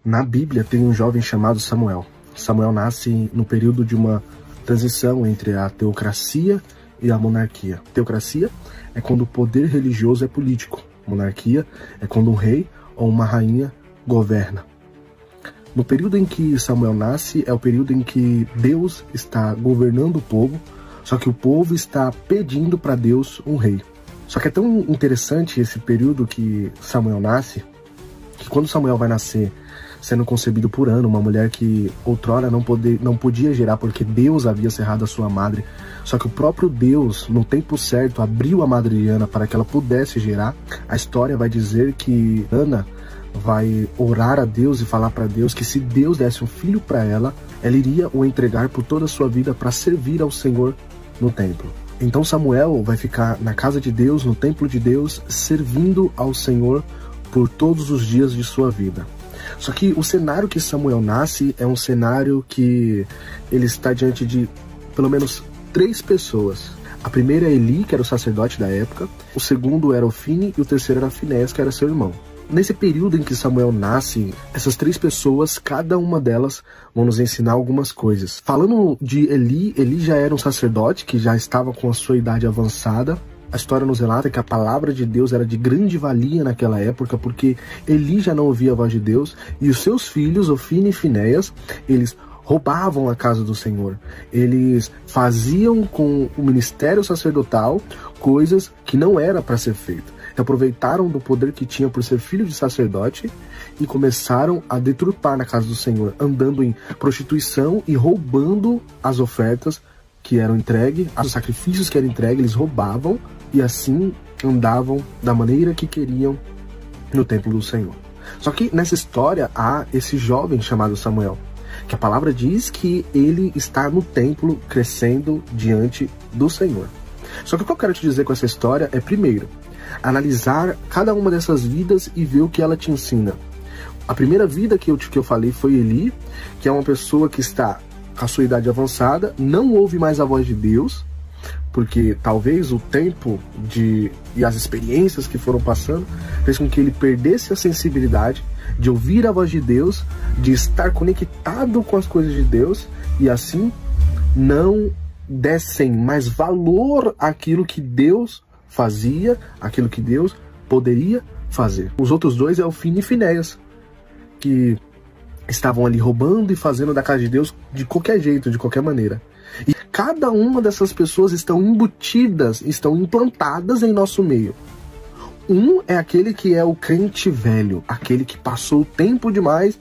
Na Bíblia tem um jovem chamado Samuel. Samuel nasce no período de uma transição entre a teocracia e a monarquia. Teocracia é quando o poder religioso é político. Monarquia é quando um rei ou uma rainha governa. No período em que Samuel nasce é o período em que Deus está governando o povo, só que o povo está pedindo para Deus um rei. Só que é tão interessante esse período que Samuel nasce, que quando Samuel vai nascer sendo concebido por Ana, uma mulher que outrora não podia gerar porque Deus havia cerrado a sua madre, só que o próprio Deus, no tempo certo, abriu a madre de Ana para que ela pudesse gerar. A história vai dizer que Ana vai orar a Deus e falar para Deus que se Deus desse um filho para ela, ela iria o entregar por toda a sua vida para servir ao Senhor no templo. Então Samuel vai ficar na casa de Deus, no templo de Deus, servindo ao Senhor por todos os dias de sua vida. Só que o cenário que Samuel nasce é um cenário que ele está diante de pelo menos 3 pessoas. A primeira é Eli, que era o sacerdote da época, o segundo era Ofni e o terceiro era Finés, que era seu irmão. Nesse período em que Samuel nasce, essas 3 pessoas, cada uma delas vão nos ensinar algumas coisas. Falando de Eli, Eli já era um sacerdote que já estava com a sua idade avançada. A história nos relata que a palavra de Deus era de grande valia naquela época, porque Eli já não ouvia a voz de Deus, e os seus filhos, Ofni e Finéias, eles roubavam a casa do Senhor. Eles faziam com o ministério sacerdotal coisas que não era para ser feito. Aproveitaram do poder que tinham por ser filho de sacerdote e começaram a deturpar na casa do Senhor, andando em prostituição e roubando as ofertas que eram entregues, os sacrifícios que eram entregues, eles roubavam e assim andavam da maneira que queriam no templo do Senhor. Só que nessa história há esse jovem chamado Samuel, que a palavra diz que ele está no templo crescendo diante do Senhor. Só que o que eu quero te dizer com essa história é, primeiro, analisar cada uma dessas vidas e ver o que ela te ensina. A primeira vida que eu falei foi Eli, que é uma pessoa que está com a sua idade avançada, não ouve mais a voz de Deus, porque talvez o tempo e as experiências que foram passando fez com que ele perdesse a sensibilidade de ouvir a voz de Deus, de estar conectado com as coisas de Deus, e assim não dessem mais valor àquilo que Deus fazia, aquilo que Deus poderia fazer. Os outros 2 é Ofni e Finéias, que estavam ali roubando e fazendo da casa de Deus de qualquer jeito, de qualquer maneira. E cada uma dessas pessoas estão embutidas, estão implantadas em nosso meio. Um é aquele que é o crente velho, aquele que passou tempo demais